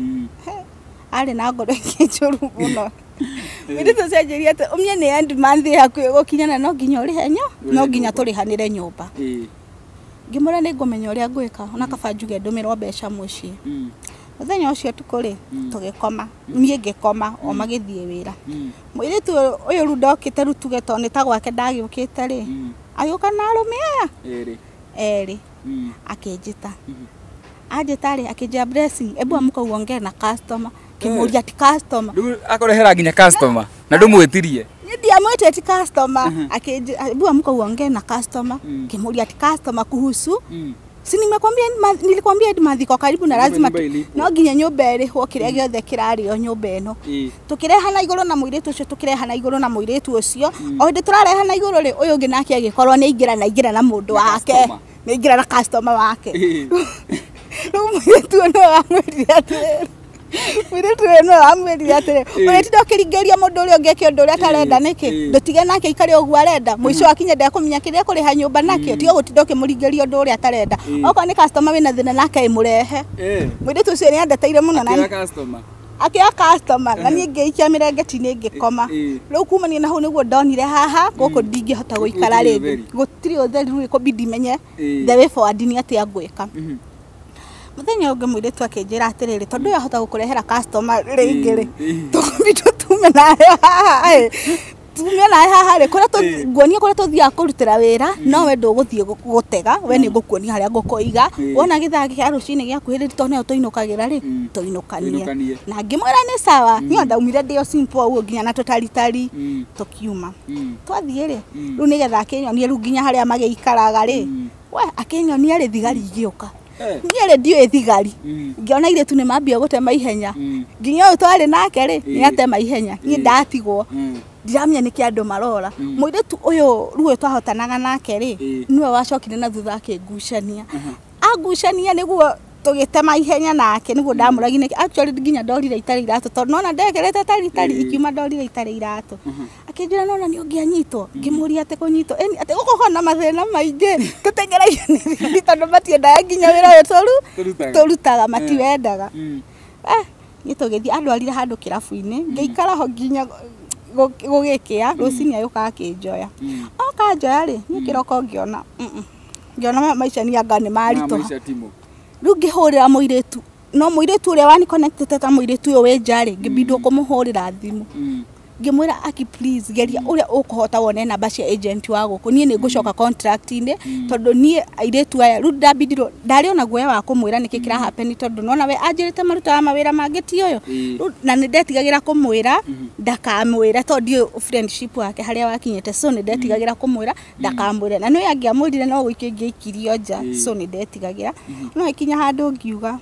ari na ngoro njuru muno muiretu cenjeria ati umye ni end month yaku gukinyana no nginya uri henyo no nginya turihanire nyumba ngimura ni ngumenya uria ngwika ona kaba njuge ndumirwo mbeca muci muthenya ucio tukuri tugikoma nie ngikoma o magithie wira muiretu uyu ru ndokite rutuge to ni ta gwake ndagiukite ri ayuka na arume aya eri akinjita ajita ri akinja blessing ebu amuka uongee na customer kimuria ti customer akorehera nginya customer na ndumwitirie ndio amwete ti customer akinja ebu amuka uongee na customer kimuria ti customer kuhusu si nimekwambia nilikwambia mathiko karibu na lazima no nginya nyumba iriho kiria giothe kirari o nyumba eno tukireha na iguru na muiretu ucio tukireha na iguru na muiretu ucio o ndi turareha na iguru ri uyu nginake agikorwo ni ingira na mundu wake ni ingira na customer wake muiretu no amwirire atiri muiretu no amwirire atiri uretu ndokirigeria mundu uri ungeke undu uri atarenda niki ndutige nake ikari ogu arenda muico akinya ndakumenya kiria kuri ha nyumba nake tigo gutindoke murigeria undu uri atarenda oko ni customer wina thina nake imurehe muiretu ucio ni andeteire muno na customer akia customer na nie ngeikia mirengeti ni ngikoma riu kumania na hu niguo ndonire haha guku ndingihota guikara ringi gutiri utheri ru ikobidi menye the way forward ni ati angwika muthenya ungi muiretu akinjira atiriri tondu yahota gukurehera customer ringi ri tukubitu tume na haha tumia na haha ri kuria nguonia kuria tuthia kurutira wira no we nduguthie gutega we ni ngukuonia haria ngukoiga wona githagi kia rucini gia kuhiriri to ne tuinukagira ri tuinukanie na ngimwira ni sawa ni ndaumire ndio simple uo nginya na totalitari tukiuma twathie ri ru ni getha kinyonie ru nginya haria magiikaraga ri we akinyonia ri thigari igioka niere ndio thigari ngiona ile tu ni mambia gutema ihenya nginya uyu twari nake ri ni atema ihenya ni ndatigwo ndiramenya niki andu marora muiretu uyu ruwe twahotanaga nake ri niwe wacokire na thutha akingucania angucania niguo tugitema ihenya nake niguo ndamuragine actually nginya ndorire itari iratu tondu nona ndekerete tari ikiuma ndorire itari iratu akinjira nona ni ungianyitwo ngimuria ate kunyitwo ate gukohona mathina maingi tutengeragia ni tondu matiendaga nginya wira uyu turutaga matiwendaga ni tugithia andwarire handu kirabu-ini ngeikara ho nginya gugikia rucini ayuka akinjoya oka njoya ri ni kiroko ngiona ngiona maica ni anga ni marito riu ngihurira muiretu no muiretu uria wani connected ta muiretu uyo we njari ngibindwo kumuhurira thimu ngimwira aki please geria uria ukuhota wone namba cia agent wa guku nie ni ngucoka contract ine tondu nie airetu aya ru ndabindiro ndari ona guoya wa kumwira niki kira happen tondu nona we anjirite maruta wa mawira mangeti uyo na ni ndetigagira kumwira ndakamwira tondu friendship wake haria wakinyete so ni ndetigagira kumwira ndakamwira na no yangiamwirire no gwiki ngiikirio nja so ni ndetigagira no ikinya handu ngiuga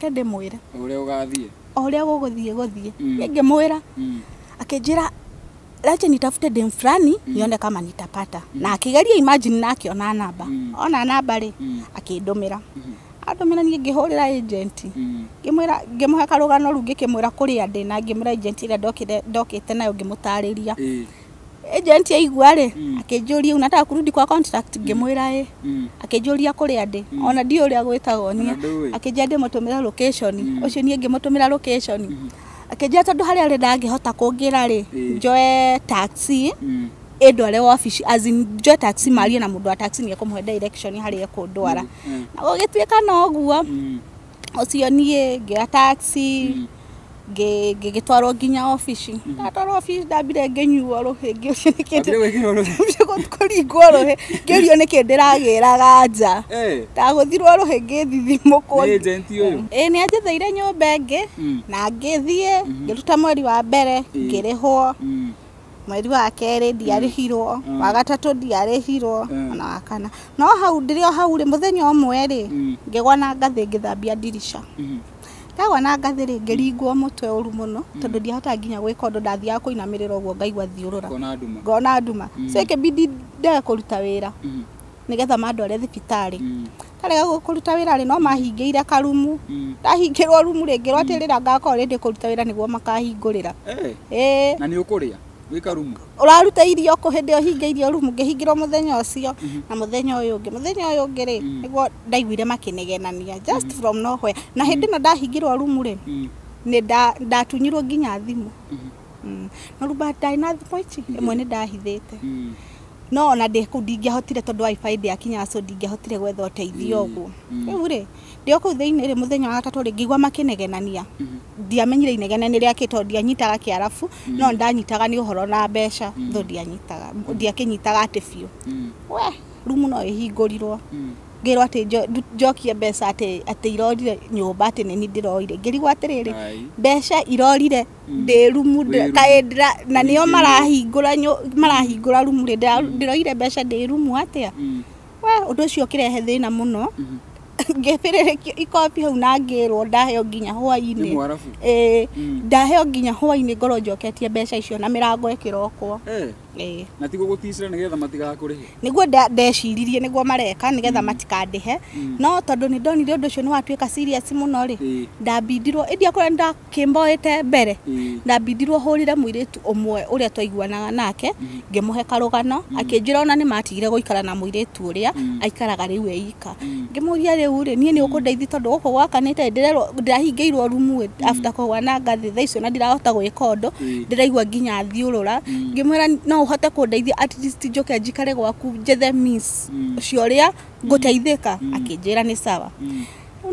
kende mwira uria ugathie uria guguthie ngimwira akijira acha nitafute dem fulani nione kama nitapata na akigeria imagine nake ona namba namba ri akindumira adomira ni ngihurira agent ngimwira ngimuhe karugano rungi kimwira kuri ande na ngimwira agent ira ndokite nayo ngimutariria agent aigua ri akijuria unataka kurudi kwa contract ngimwira akijuria kuri ande ona ndio uria gwitagwo ni akijade mutumira location ucio ni ngimutumira location akejia tondu haria ri ndangihota kungira ri njoe taxi edware office as in njoe taxi maria na mundu wa taxi ni ekumuhe direction haria ekundwara na gugitwika no guo ucio nie ngia taxi gitwaro nginya office ndatwaro office ndabire ngenyuo ruhingi ucio ni kindu kuringwo ruhi ngerio ni kindiragiraga nja ndaguthirwo ruhingi thithimukwo agent uyu ni anjetheire nyumba ingi na ngithie ngiruta mweri wa mbere ngirihwo mweri wa keri ndiarihirwo wa gatatu ndiarihirwo na wa kana no hau ndirio hau ri muthenya umwe ri ngigwa na ngathi ngithambia dirisha Tawa na ngathiri ngiringwo mutwe uru muno tondu ndiahota nginya gwika undu ndathia kuinamirira uguo ngaigwa thiurura ngona nduma seke bidi nde kuruta wira nigetha mandore thibitari karega kuruta wira ri no mahingiire karumu ndahingirwo rumu ringi rwatirira ngakora rindi kuruta wira niguo makahingurira na ni ukuria wika rumu uraruta irio kuhinde ohingeirio rumu ngihingirwo muthenya ucio na muthenya uyu ngi ri niguo ndaiguire makinegenania just from nowhere na hindi na ndahingirwo rumu ri ni ndatunyirwo nginya thimu no ruba ndai na thimu ici imwe ni ndahithite no na ndingihotire tondu wifi ndiakinya so ndingihotire gwetha uteithio uguo riu ri ndio ku thiini ri muthenya wa gatatu ri ngigwa makinegenania ndiamenyire inegene ria kito ndianyitaga kiarafu no ndanyitaga ni uhoro na mbeca tho ndiakinyitaga ati biu we rumu no ihingurirwo ngirwo ati njokie mbeca ati irorire nyumba ati ni ndiroire ngirigwa atiriri mbeca irorire ndi rumu kaendra na nio marahingura rumu ri ndiroire mbeca ndi rumu atia we undu ucio kirehe thina muno ngefirire ikopi hau na ngirwo ndaheo nginya hwaini ndaheo nginya hwaini ngoro njoketie mbeca icio na mirango ekirokwo na tigo guticira nigetha matigakurihe niguo ndeciririe niguo mareka nigetha matikandihe no tondu ni ndonire undu ucio ni watwika serious muno ri ndabindirwo india kora ndakimboete mbere ndabindirwo hurire muiretu umwe uria twaiguanaga nake ngimuhe karugano akinjira ona ni matigire guikara na muiretu uria aikaraga riu eika ngimuria riu ri nie ni ukundeithi tondu guko gwakanite ndirahingeirwo rumu after kugwana ngathi thaicio na ndirahota gwika undu ndiraigua nginya thiurura ngimwira no uhote kundeithia at least njoke njikare gwaku njethe miss cioria nguteithika akinjira ni sawa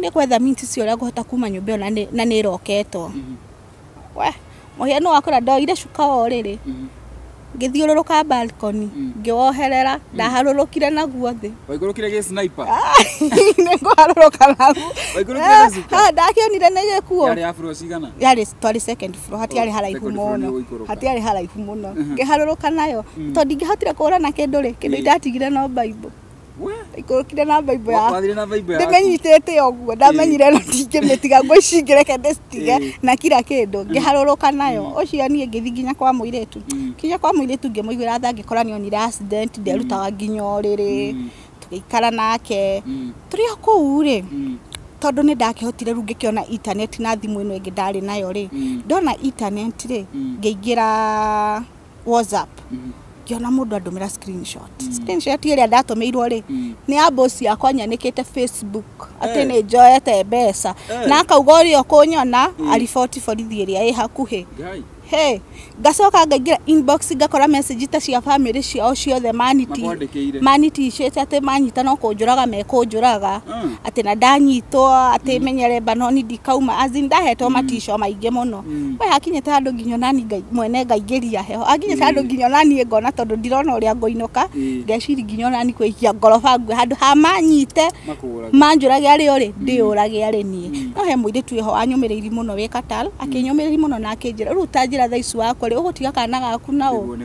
ni kwetha means cioria nguhota kuma nyumba na ni roketwo we muhia no akora ndoire cuka oriri ngithiururuka balcony ngiwoherera ndaharurukire naguo thi waigurukire ge sniper ninguharuruka naguo waigurukire nazuka ndakionire nege kuo yari afro cigana yari twari second floor hatiari haraihu muno ngiharuruka nayo to ndingihotire kura na kindu ri kindu ndatigire no bible ikurukire na bible ya ndimenyitete oguo ndamenyire no ndingimitiga ngwicingire kende stige na kila kindu ngiharuruka nayo ucio nie ngithi nginya kwa muiretu kinya kwa muiretu ngimuigwira thangikora ni onire accident nderutaga nginya oriri tugiikara nake turio kuu ri tondu ni ndakihotire ru ngikiona internet na thimu ino ingi ndari nayo ri ndona internet ri ngeigira WhatsApp kiona mundu andumira screenshot iria ndatumirwo ri ni abosi yakwa nyanikite Facebook ati ni njoete mbeca na akauga urio kunyona ariboti borithi iria i hakuhi hey gacoka ngaingira inbox ngakora message ta cia family ciao ciothe manitishete ate manyita no kunjuraga mekunjuraga ate na ndanyitwo ate menyere banoni ndikauma azin ndahetwo matisho maingi muno we hakinyete andu nginyo nani mwene ngaingiria heho aginyete andu nginyo nani ngona tondu ndirona uria ngoinuka ngeciri nginyo nani kwikia ngoroba ngwe handu ha manyite manjurage ari uri ndiurage ari nie no he muire tuiho anyumiriri muno we Katal akinyumiriri muno na akinjira ruta njira thaici wakwa ri ugutiga kana gaku na u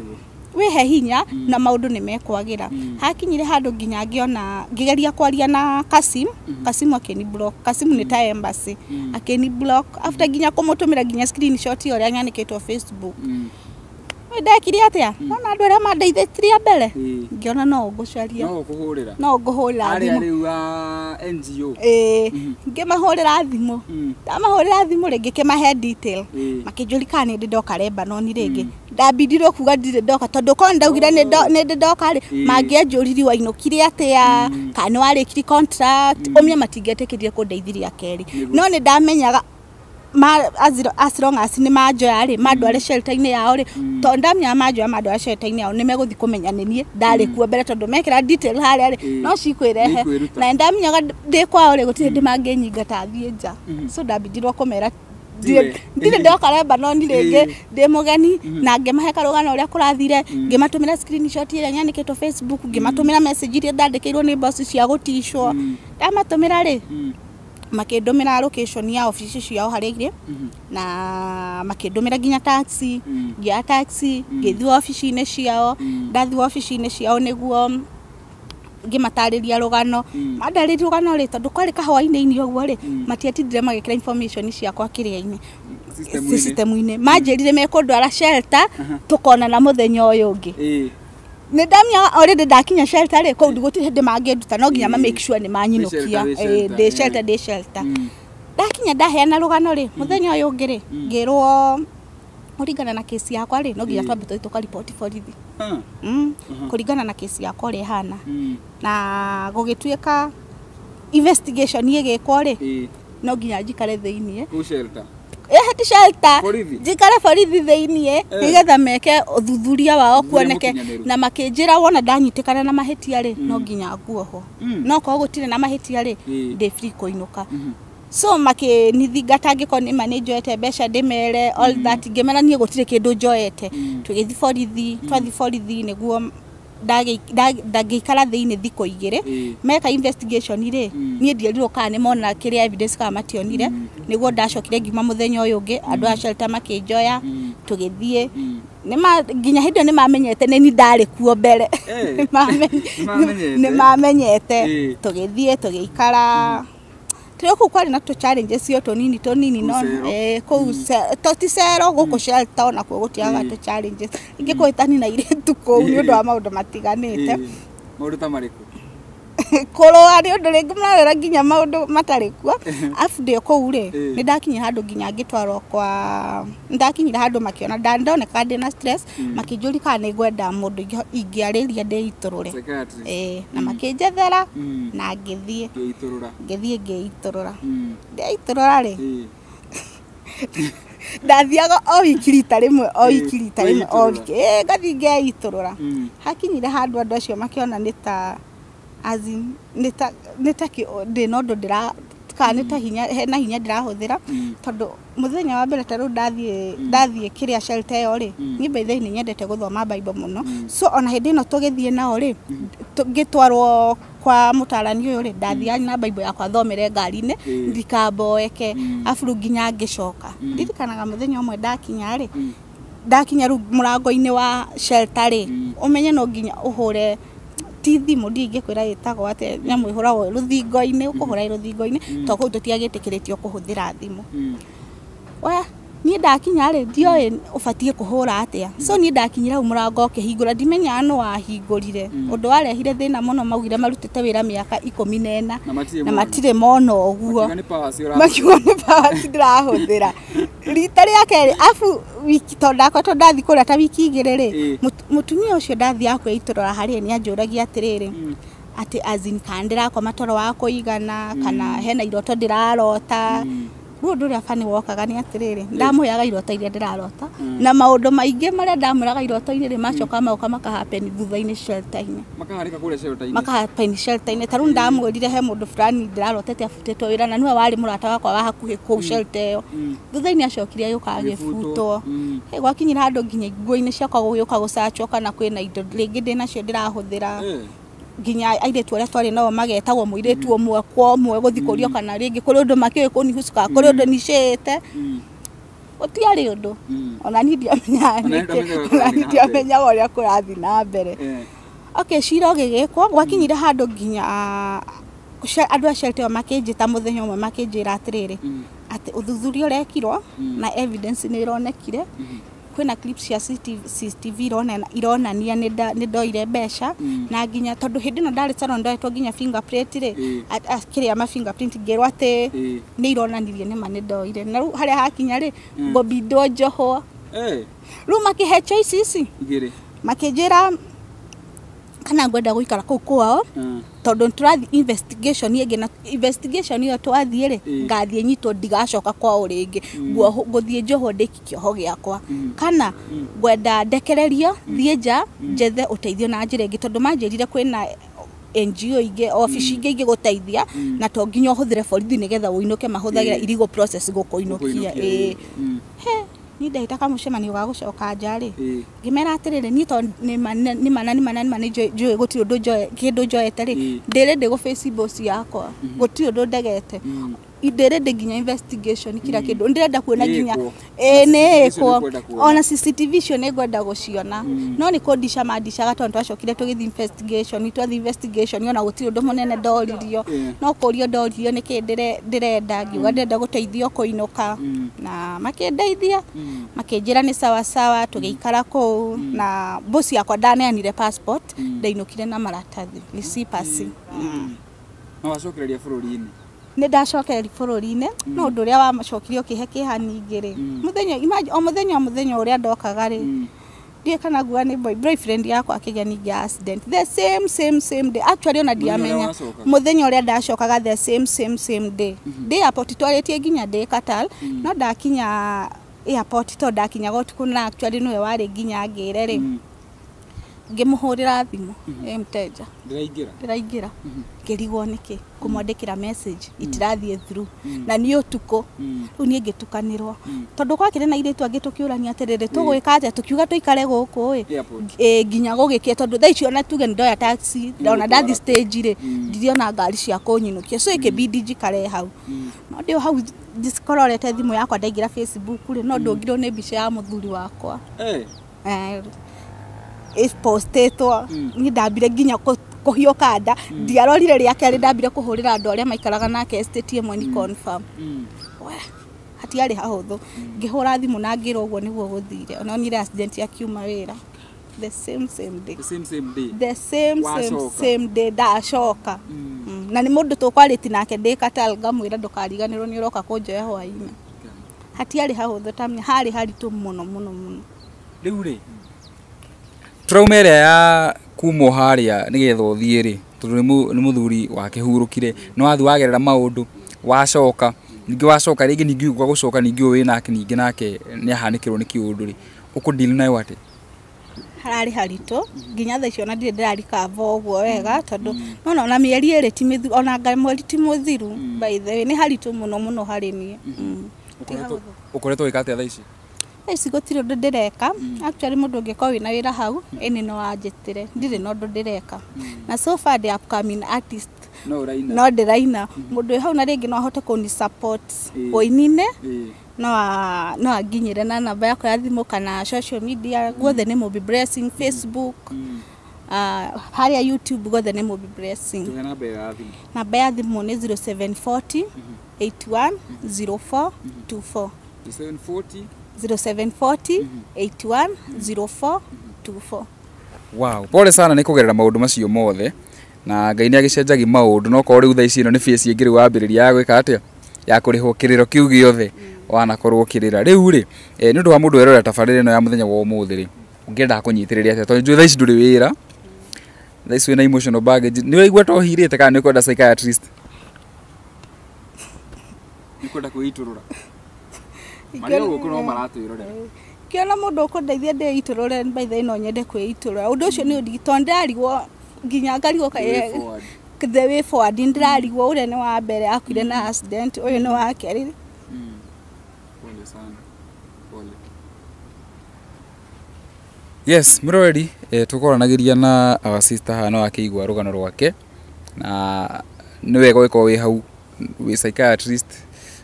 wihe hinya na maundu ni mekwagira hakinyire handu nginya ngiona ngigeria kwaria na Kasim akeni block Kasim ni ta embassy akeni block after nginya kumutumira nginya screenshot ore anyaniketwo Facebook ndekire atia nona andu aria mandeithĩtie mbere ngiona no ngucaria no nguhurira thimu ari wa NGO ngimahurira thimu ndamahurira thimu ringi kimahe detail makinjurika ni ndoka Lebanon ringi ndabindirwo kuga ndire ndoka tondu ko ndaugire ni ndoka ri mangianjuriri wainukire atia kana warikiri contract umia matingetekirie kundeithiria keri no ni ndamenyaga as long as ni majoya ri madware shelter-ini yao ri to ndamya majoya madware shelter-ini yao nimeguthi kumenya nini ndari kuo mbere tondu mekira detail haria ri no cikwirehe na ndamyaga ndi kwao ri gutire ndi mangenyinga ta thienja so ndabindirwo kumera ndire ndoka Lebanon ringi ndi mugeni na ngemahe karugano uria kurathire ngimatumira screenshot iria nyaniketwo Facebook ngimatumira message iria ndandikirwo ni boss cia gutishwo ndamatumira ri makindumira location ya office ciao harigire na makindumira ginya taxi ya taxi ngithi office-ini ciao ndathi office-ini ciao niguo ngimatariria rugano mandariria rugano ri tondu kwari kahwa-ini uguo ri matiatindire magikira information ciakwa kiria-ini system-ini manjirire mekundwara shelter tukona na muthenya uyu ungi ni ndamya already ndakinya shelter ri ko ndigutire ndi mangenduta no nginya make sure ni manyinukia de shelter ndakinya ndaheana rugano ri muthenya uyu ungi ri ngirwo kuringana na kesi yakwa ri no nginya twambe tuka report borithi kuringana na kesi yakwa ri hana na gugituika investigation igekwo ri no nginya njikare thiini ku shelter hati shelter jikare borithi thiini nigetha meke uthuthuria wao kuoneke na makinjira wona ndanyitikana na mahetia ri no nginya nguoho no ko gutire na mahetia ri ndi free kuinuka so makinithingata ngiko ni manenjoete mbeca ndimere all that ngemeranie gutire kindu njoete tugithi borithi niguo ndagikara thiini thiko igire meka investigation ire nie ndierirwo kana ni mona kiria evidence kama mationire niguo ndacokire ngima muthenya uyu ungi andu a shelter makinjoya tugithie nginya hindio ni mamenyete ni ndari kuo mbere ni mamenyete tugithie tugikara Trio kwari na to challenges yo tonini no ko totisero guko shelter na ko gutiaga to challenges ingiko itani na ire tuko ni undu wa maundu matiganite maundu ta mariku koro ari undu ringi mwarera nginya maundu matarikuo afu ndio ko ure ni ndakinya handu nginya ngitwarwo kwa ndakinyira handu makiona ndoneka ndi na stress makijuri kana ngwenda mundu ingiariria ndi iturure na makinjethera na ngithie ngeiturura ndeiturura ri ndathiaga o ikirita rimwe ngathi ngeiturura hakinyire handu andu acio makiona nita azin nita ki ndi no ndo ndira kana ta hinya hena hinya ndirahuthira tondu muthenya wa mbere taru ndathie kiria shelter yo ri ni bethe ni nyendete guthoma Bible muno so ona hindi no tugithie nao ri ngitwarwo kwa mutarani uyu ri ndathia na Bible yakwa thomere ngari-ini ndikamboeke afuru nginya ngicoka ndirikanaga muthenya umwe ndakinya ru murango-ini wa shelter ri umenye no nginya uhure thimu ndingikwira yitagwo ate nyamu ihuragwo ruthingo-ini ukuhura ruthingo-ini to kuu tutiagitikiritio kuhuthira thimu wa ni ndakinya ri ndio ubatie kuhura atia so ni ndakinyira umurango ukihingura ndimenya no wahingurire undu warehire thina muno maugire marutite wira miaka 14 na matire mono oguo makiwa ni power ndirahuthira rita ria keri afu wiki to ndathi kuria ta wiki igire ri mutumia ucio ndathi akwa iturora hari ni anjuragia atiriri ati azin kandira kwa matoro wa kuigana kana hena iroto ndirarota Mundu ria fani wokaga ni atiriri ndamuyaga irota iria ndirarota na maundu maingi maria ndamuraga irota-ini ri macoka mauka makahappen thutha-ini shelter-ini makaharika kule shelter-ini makahappen shelter-ini taru ndamwirire he mundu fulani ndirarotete afutitwo wira na niwe wari murata wakwa wa hakuhi kuu shelter iyo thutha-ini acokire yuka agifutwo gwakinyira handu nginya nguo-ini ciakwa gugioka gucacoka na kwina indo ringi ndinacio ndirahuthira ginya airetu aria twari nao magetagwo muiretu omwe kwa omwe guthikurio kana ringi kuri undu makiwe kunihusuka kuri undu nishete utiari undu ona ni ndiamenya uria kurathi na mbere okay cira gigikwo gwakinyire handu ginya andu a shelter makinjita muthenya umwe makinjira atiriri ati uthuthuria urekirwo na evidence ni ironekire kwina clips cia CCTV ironania ni ndoire mbeca na nginya tondu hindi no ndari salon ndoetwo nginya fingerprint ri akiria ma fingerprint ngerwa ati ni ironanirie ni mane ndoire na ru haria hakinya ri Bobby Njoho ru makihe choices igiri makinjira kana ngwenda guikara kuu kwao tondu turathi investigation yenge na investigation iyo twathie ri ngathie nyitwo ndigacoka kwao ringi guthie Njoho ndiki kioho giakwa kana ngwenda ndekererio thie nja njethe uteithio na njira ingi tondu manjirire kwina NGO ingi office ingi guteithia na to nginya uhuthire borithi nigetha uinuke mahuthagira illegal process gukuinukia ni ndahita mucemanio ga gucoka njari ngimera atiriri ni to ni manani joe gutiri undu joe kindu joete ri ndire ndi gu Facebook yakwa gutiri undu ndegete ndire ndi nginya investigation kira kindu ndirenda kuona nginya ni iko ona CCTV cio ni ngwenda guciona no ni kondisha mandisha tondu twacokire tugithi investigation ona gutiri undu munene ndoririo no kurio ndoririo ni kindire ndirenda ngiuga ndenda guteithio kuinuka na makindeithia makinjira ni sawa sawa tugiikara ku na bosi yakwa ndaneanire passport ndainukire na maratathi ni sipasi no wacokereria bururi-ini ni ndacokereria bururi-ini no undu uria wamacokirio kihe kihani ri muthenya uria ndokaga ri ndie kana gua ni boyfriend yakwa akigea ni accident the same day actually ona ndiamenya muthenya uria ndacokaga the same day ndi airport twaritie nginya ndi Qatar no ndakinya airport to ndakinya gotuku na actually niwe wari nginya ngire ri ngimuhurira thimu mteja ndiraingira ngirigwo niki kumwandikira message itirathie through na ni utuko ru ni ngitukanirwo tondu kwakire na iretu angitukiurania atiriri tugwika atia tukiuga tuikare guku nginya gugikie tondu thaa icio na tuge ndoya taxi ndona ndathi stage ri ndiriona ngari cia kunyinukia so ikibidi njikare hau no ndio hau diskororete thimu yakwa ndaingira Facebook ri no ndungirwo ni mbica ya muthuri wakwa postetwo ni ndambire nginya kuhioka nda ndiarorire ria keri ndambire kuhurira andu aria maikaraga nake estate imwe ni confirm hatiari hahuthu ngihura thimu na ngira uguo niguo guthire ona ni accident ya kiuma wira the same day ndacoka na ni mundu tukwariti nake ndikata ngamwira ndukariganirwo ni uroka kunjoya hwaini hatiari hahuthu tamya hari haritu muno riu ri traumere ya kumo haria nigetha uthie ri tondu ni muthuri wake hurukire no athi wagerera maundu wacoka ningi wacoka ringi ningi gwa gucoka ningi winake ningi nake ni ahanikirwo ni kiundu ri ukudili nayo ati harari harito nginya tha icio na ndire ndirarika voguo wega tondu no na mieri iri ti mithiru ona ngai mweri ti muthiru by the way ni harito muno hari ni ukoretwo wikate tha ici eci gutiri undu ndireka actually mundu ngiko wina wira hau eni no anjitire ndire no undu ndireka na so far the upcoming artist no ndiraina mundu hau na ringi no ahote kuni support oinine no aginyire na namba yakwa ya thimu kana social media guothe ni Mobi Blessing Facebook haria YouTube guothe ni Mobi Blessing namba ya thimu ni 0740 810424 0740 810424 wow pole sana nikugerera maundu macio mothe na Ngai ni agicenjagi maundu no ko riu tha ici no ni face ingiri wambiriria ya gwika atia ya kurihwo kiriro kiu giothe wanakorwo kirira riu ri ni undu wa mundu erora tabarire no ya muthenya wa umuthi ri ungienda kunyitiriria atia tondu tha ici nduri wira tha ici wina emotional baggage ni waigua to hirite kana ni kwenda psychiatrist Nikwenda kwiturura. Mario guku no maratwirorera. Kiona mundu ukundeithia ndeiturure by the no nyende kwiturura. Undu ucio ni undigito ndarigwo nginya ngarigwo the way forward ndirarigwo ure ni wa mbere akwire na accident uyu ni wa keri. Pole sana. Pole. Yes, murori tukoranagiria na our sister hano akigwa rugano rwake na ni wega wiko wi hau wi psychiatrist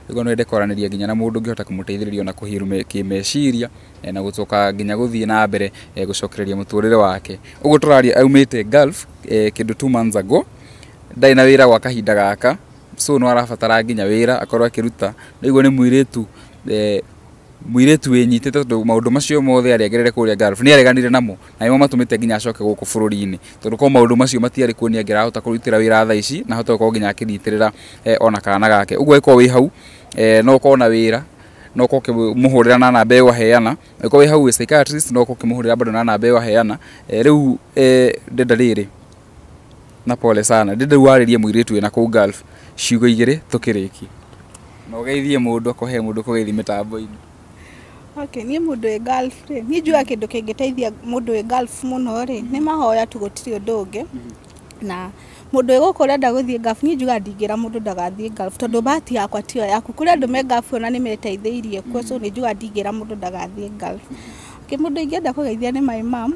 ego no ndekoraniria nginya na mundu ngihota kumuteithiriria na kuhirume kimeciria na gucoka nginya guthie na mbere gucokereria muturire wake ugo turaria aumite Gulf kindu 2 months ago ndai na wira gwa kahinda gaka so no arabatara nginya wira akorwa akiruta niguo ni muiretu wenyitete tondu maundu macio mothe ari agerere kuria Gulf ni areganire namo na imo matumite nginya acoke guku bururi-ini tondu ko maundu macio matiari kuonia ngerahota kurutira wira tha ici na hota ko nginya akiritirira ona kana gake ugo iko wi hau no ko na wira no ko muhurira na namba yo heana iko wi hau psychiatrist no ko kimuhurira bado na namba yo heana riu ndenda riri na pole sana ndenda waririe muiretu wina ku Gulf ciugo igire tukiriki no geithie mundu akohe mundu kugeithia mitambo-ini. Okay, ni mundu e Gulf ri ni njua kindu kingiteithia mundu e Gulf muno ri ni mahoya tu gutiri undu ungi na mundu egukura ndaguthie Gulf ni njua ndingira mundu ndagathie Gulf tondu bahati yakwa tio yaku kuria andu me Gulf ona ni meteitheirie kwa so ni njua ndingira mundu ndagathie Gulf. Kimundu ingenda kugeithia ni my mom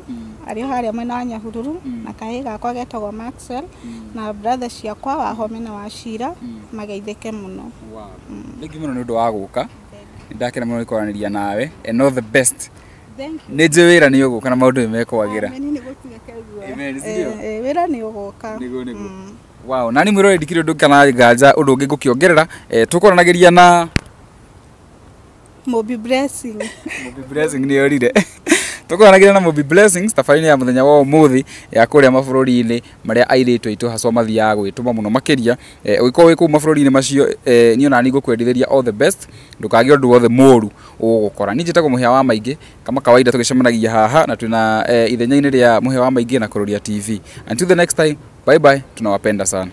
ari haria mwena wa Nyahururu na kahi gakwa getagwo Maxwell na brother ciakwa wa Home na wa Shira mageithike muno. Wow. Thank you muno ni undu wa guka. Ndakena muno ikoraniria nawe and all the best. Thank you. Ni njwira ni uguka na maundu mekwagira. Amen ni gukinya kegua. Amen sidio. Wira ni uguka. Nigo. Wow, nani mwirore ndikire undu kana nganja undu ungi ngukiongerera tukoranagiria na Mobi Blessing. Mobi Blessing ni yorire. Tukoranagiria na Mobi Blessings tafaini ya muthenya wa umuthi ya kuria mabũrũri-inĩ maria airitu itu haswa mathiaga gwituma muno makiria ugikorwo wi kuu mabũrũri-inĩ macio ni ona ni ngukwendithĩria all the best ndukage undu wothe moru ugukora ni njitagwo muhia wa maingi kama kawaida tugicemanagia haha na twina ithenya-ini ria muhia wa maingi na Kururia TV. Until the next time, bye bye, tunawapenda sana.